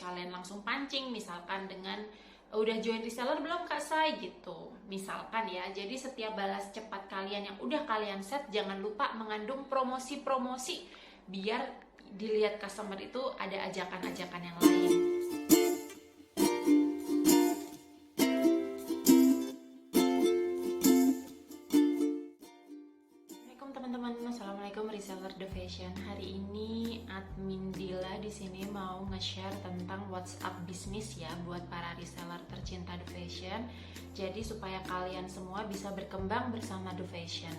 kalian langsung pancing, misalkan dengan udah join reseller belum Kak Say gitu, misalkan ya. Jadi setiap balas cepat kalian yang udah kalian set jangan lupa mengandung promosi-promosi biar dilihat customer itu ada ajakan-ajakan yang lain. Teman-teman, assalamualaikum reseller The Fashion. Hari ini admin Dila di sini mau nge-share tentang WhatsApp bisnis ya buat para reseller tercinta The Fashion. Jadi supaya kalian semua bisa berkembang bersama The Fashion.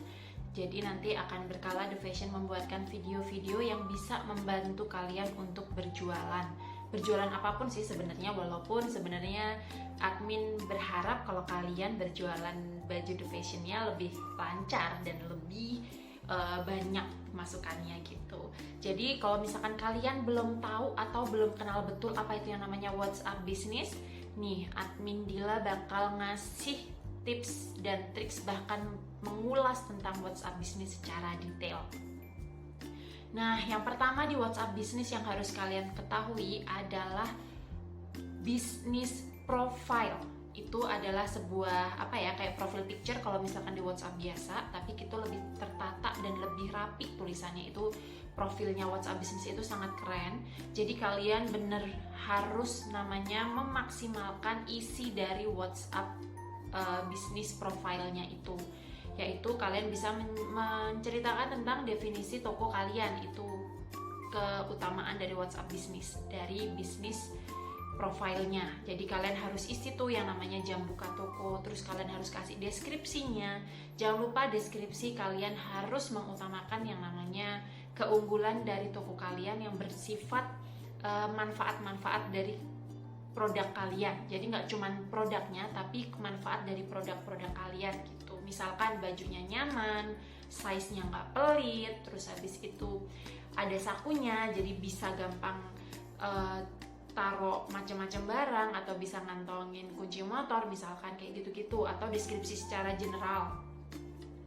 Jadi nanti akan berkala The Fashion membuatkan video-video yang bisa membantu kalian untuk berjualan. Berjualan apapun sih sebenarnya, walaupun sebenarnya admin berharap kalau kalian berjualan baju The Fashion-nya lebih lancar dan lebih banyak masukannya gitu. Jadi kalau misalkan kalian belum tahu atau belum kenal betul apa itu yang namanya WhatsApp bisnis, nih admin Dila bakal ngasih tips dan triks, bahkan mengulas tentang WhatsApp bisnis secara detail. Nah, yang pertama di WhatsApp bisnis yang harus kalian ketahui adalah bisnis profile. Itu adalah sebuah kayak profile picture kalau misalkan di WhatsApp biasa, tapi itu lebih tertata dan lebih rapi tulisannya. Itu profilnya WhatsApp bisnis itu sangat keren. Jadi kalian bener harus namanya memaksimalkan isi dari WhatsApp bisnis profilnya itu, yaitu kalian bisa menceritakan tentang definisi toko kalian. Itu keutamaan dari WhatsApp bisnis, dari bisnis profilnya. Jadi kalian harus isi tuh yang namanya jam buka toko, terus kalian harus kasih deskripsinya. Jangan lupa deskripsi kalian harus mengutamakan yang namanya keunggulan dari toko kalian yang bersifat manfaat-manfaat dari produk kalian. Jadi nggak cuman produknya, tapi manfaat dari produk-produk kalian gitu. Misalkan bajunya nyaman, size-nya nggak pelit, terus habis itu ada sakunya, jadi bisa gampang taruh macam-macam barang, atau bisa ngantongin kunci motor misalkan kayak gitu-gitu. Atau deskripsi secara general,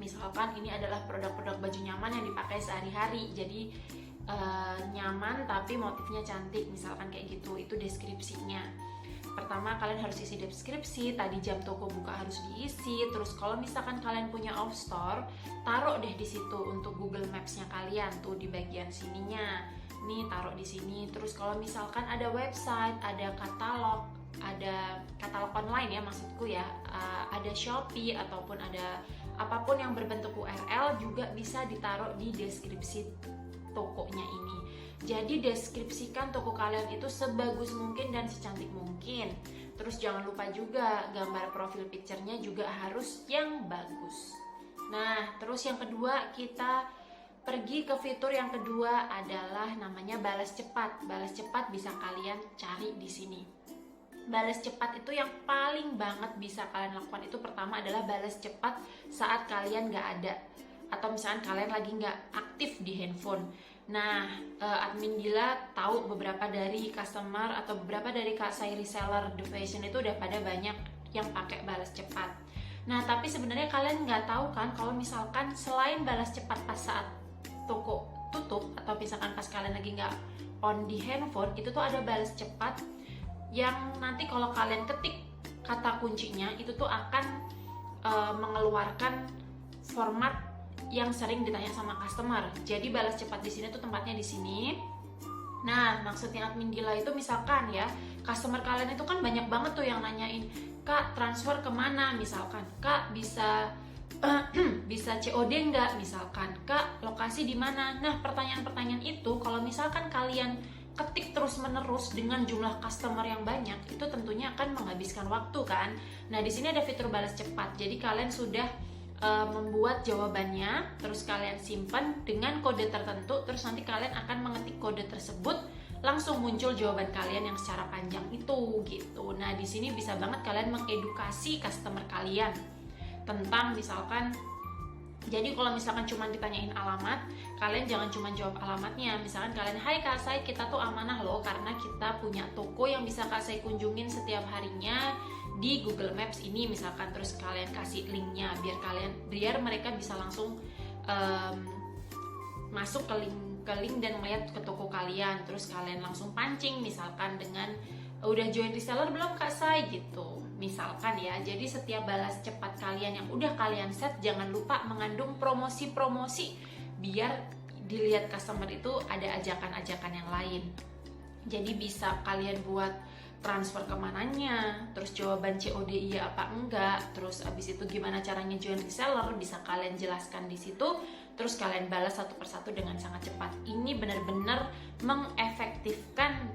misalkan ini adalah produk-produk baju nyaman yang dipakai sehari-hari, jadi nyaman tapi motifnya cantik misalkan kayak gitu. Itu deskripsinya. Pertama kalian harus isi deskripsi, tadi jam toko buka harus diisi. Terus kalau misalkan kalian punya off store, taruh deh di situ untuk Google Maps-nya kalian tuh di bagian sininya. Nih taruh di sini. Terus kalau misalkan ada website, ada katalog online ya maksudku ya, ada Shopee ataupun ada apapun yang berbentuk URL juga bisa ditaruh di deskripsi tokonya ini. Jadi deskripsikan toko kalian itu sebagus mungkin dan secantik mungkin. Terus jangan lupa juga gambar profil picture-nya juga harus yang bagus. Nah, terus yang kedua kita pergi ke fitur yang kedua adalah namanya balas cepat. Balas cepat bisa kalian cari di sini. Balas cepat itu yang paling banget bisa kalian lakukan itu pertama adalah balas cepat saat kalian nggak ada, atau misalkan kalian lagi nggak aktif di handphone. Nah, admin Dila tahu beberapa dari customer atau beberapa dari Kak Say reseller The Fashion itu udah pada banyak yang pakai balas cepat. Nah, tapi sebenarnya kalian nggak tahu kan kalau misalkan selain balas cepat pas saat toko tutup, atau misalkan pas kalian lagi nggak on di handphone, itu tuh ada balas cepat yang nanti kalau kalian ketik kata kuncinya itu tuh akan mengeluarkan format yang sering ditanya sama customer. Jadi balas cepat di sini tuh tempatnya di sini. Nah, maksudnya admin Dila itu misalkan ya, customer kalian itu kan banyak banget tuh yang nanyain, Kak transfer kemana misalkan, Kak bisa COD nggak misalkan, Kak lokasi di mana. Nah, pertanyaan-pertanyaan itu kalau misalkan kalian ketik terus-menerus dengan jumlah customer yang banyak, itu tentunya akan menghabiskan waktu kan. Nah, di sini ada fitur balas cepat. Jadi kalian sudah membuat jawabannya, terus kalian simpan dengan kode tertentu, terus nanti kalian akan mengetik kode tersebut, langsung muncul jawaban kalian yang secara panjang itu gitu. Nah, di sini bisa banget kalian mengedukasi customer kalian tentang misalkan, jadi kalau misalkan cuma ditanyain alamat, kalian jangan cuma jawab alamatnya. Misalkan kalian, hai Kak Say, kita tuh amanah loh karena kita punya toko yang bisa Kak Say kunjungin setiap harinya di Google Maps ini misalkan. Terus kalian kasih linknya biar mereka bisa langsung masuk ke link ke link dan melihat ke toko kalian, terus kalian langsung pancing misalkan dengan udah join reseller belum Kak Say gitu misalkan ya. Jadi setiap balas cepat kalian yang udah kalian set jangan lupa mengandung promosi-promosi biar dilihat customer itu ada ajakan-ajakan yang lain. Jadi bisa kalian buat transfer kemananya, terus jawaban COD iya apa enggak, terus abis itu gimana caranya join reseller bisa kalian jelaskan di situ, terus kalian balas satu persatu dengan sangat cepat. Ini benar-benar mengefektifkan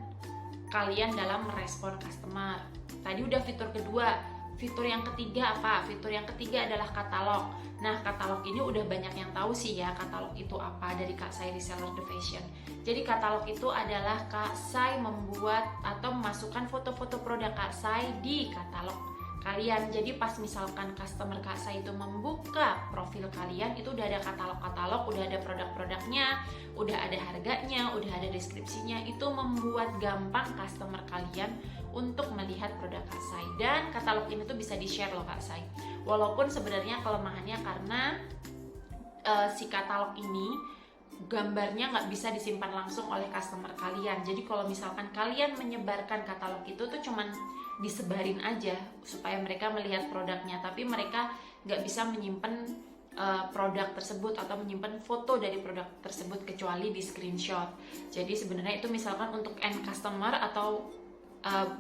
kalian dalam merespon customer. Tadi udah fitur kedua. Fitur yang ketiga apa? Fitur yang ketiga adalah katalog. Nah, katalog ini udah banyak yang tahu sih ya katalog itu apa dari Kak Say Reseller The Fashion. Jadi katalog itu adalah Kak Say membuat atau memasukkan foto-foto produk Kak Say di katalog kalian. Jadi pas misalkan customer Kak Say itu membuka profil kalian, itu udah ada katalog-katalog, udah ada produk-produknya, udah ada harganya, udah ada deskripsinya. Itu membuat gampang customer kalian untuk melihat produk Kak Say. Dan katalog ini tuh bisa di-share loh Kak Say. Walaupun sebenarnya kelemahannya karena si katalog ini gambarnya nggak bisa disimpan langsung oleh customer kalian. Jadi kalau misalkan kalian menyebarkan katalog itu tuh cuman disebarin aja supaya mereka melihat produknya, tapi mereka nggak bisa menyimpan produk tersebut atau menyimpan foto dari produk tersebut kecuali di screenshot. Jadi sebenarnya itu misalkan untuk end customer atau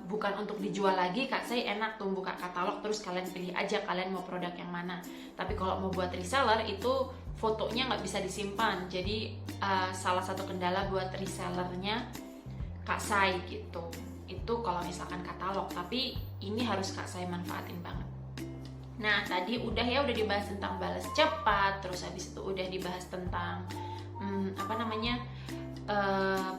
bukan untuk dijual lagi, Kak Say enak tuh buka katalog terus kalian pilih aja kalian mau produk yang mana. Tapi kalau mau buat reseller itu fotonya nggak bisa disimpan, jadi salah satu kendala buat resellernya Kak Say gitu. Itu kalau misalkan katalog, tapi ini harus Kak Say manfaatin banget. Nah tadi udah dibahas tentang balas cepat, terus habis itu udah dibahas tentang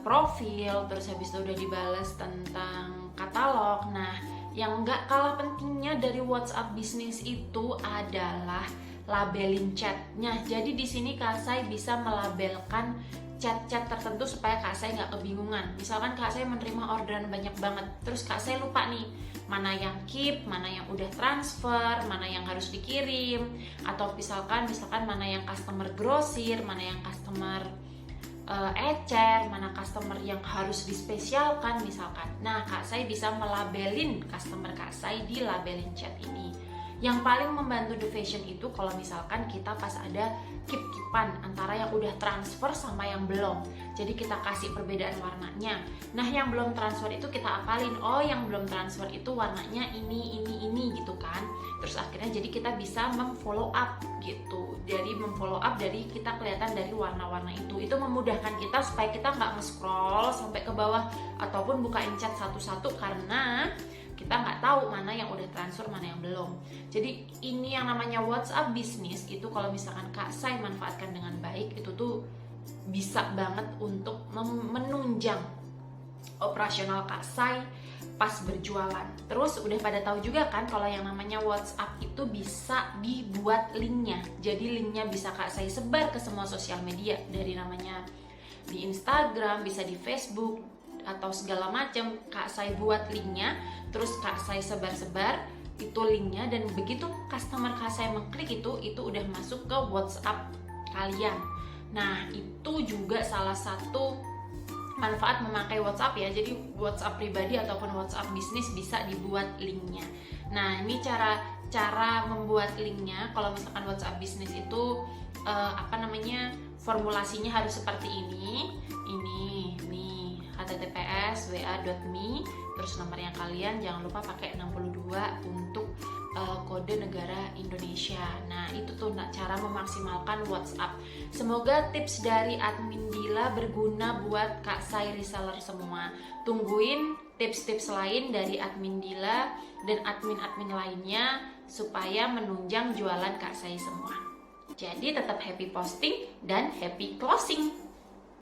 profil, terus habis itu udah dibahas tentang katalog. Nah yang nggak kalah pentingnya dari WhatsApp bisnis itu adalah labelin chatnya. Jadi di sini Kak Say bisa melabelkan chat-chat tertentu supaya Kak Say nggak kebingungan. Misalkan Kak Say menerima orderan banyak banget, terus Kak Say lupa nih mana yang keep, mana yang udah transfer, mana yang harus dikirim, atau misalkan mana yang customer grosir, mana yang customer ecer, mana customer yang harus dispesialkan misalkan. Nah Kak Say bisa melabelin customer Kak Say di labelin chat ini. Yang paling membantu The Fashion itu kalau misalkan kita pas ada keep-keepan antara yang udah transfer sama yang belum. Jadi kita kasih perbedaan warnanya. Nah yang belum transfer itu kita apalin, oh yang belum transfer itu warnanya ini gitu kan. Terus akhirnya jadi kita bisa memfollow up gitu. Dari memfollow up dari kita kelihatan dari warna-warna itu. Itu memudahkan kita supaya kita nggak nge-scroll sampai ke bawah ataupun bukain chat satu-satu karena kita nggak tahu mana yang udah transfer, mana yang belum. Jadi ini yang namanya WhatsApp bisnis itu kalau misalkan Kak Say manfaatkan dengan baik, itu tuh bisa banget untuk menunjang operasional Kak Say pas berjualan. Terus udah pada tahu juga kan kalau yang namanya WhatsApp itu bisa dibuat linknya. Jadi linknya bisa Kak Say sebar ke semua sosial media, dari namanya di Instagram, bisa di Facebook atau segala macam. Kak Say buat linknya, terus Kak Say sebar-sebar itu linknya, dan begitu customer Kak Say mengklik itu udah masuk ke WhatsApp kalian. Nah itu juga salah satu manfaat memakai WhatsApp ya. Jadi WhatsApp pribadi ataupun WhatsApp bisnis bisa dibuat linknya. Nah ini cara membuat linknya. Kalau misalkan WhatsApp bisnis itu formulasinya harus seperti ini nih, https wa.me, terus nomornya kalian jangan lupa pakai 62 untuk kode negara Indonesia. Nah itu tuh cara memaksimalkan WhatsApp. Semoga tips dari admin Dila berguna buat Kak Say reseller semua. Tungguin tips-tips lain dari admin Dila dan admin-admin lainnya supaya menunjang jualan Kak Say semua. Jadi tetap happy posting dan happy closing.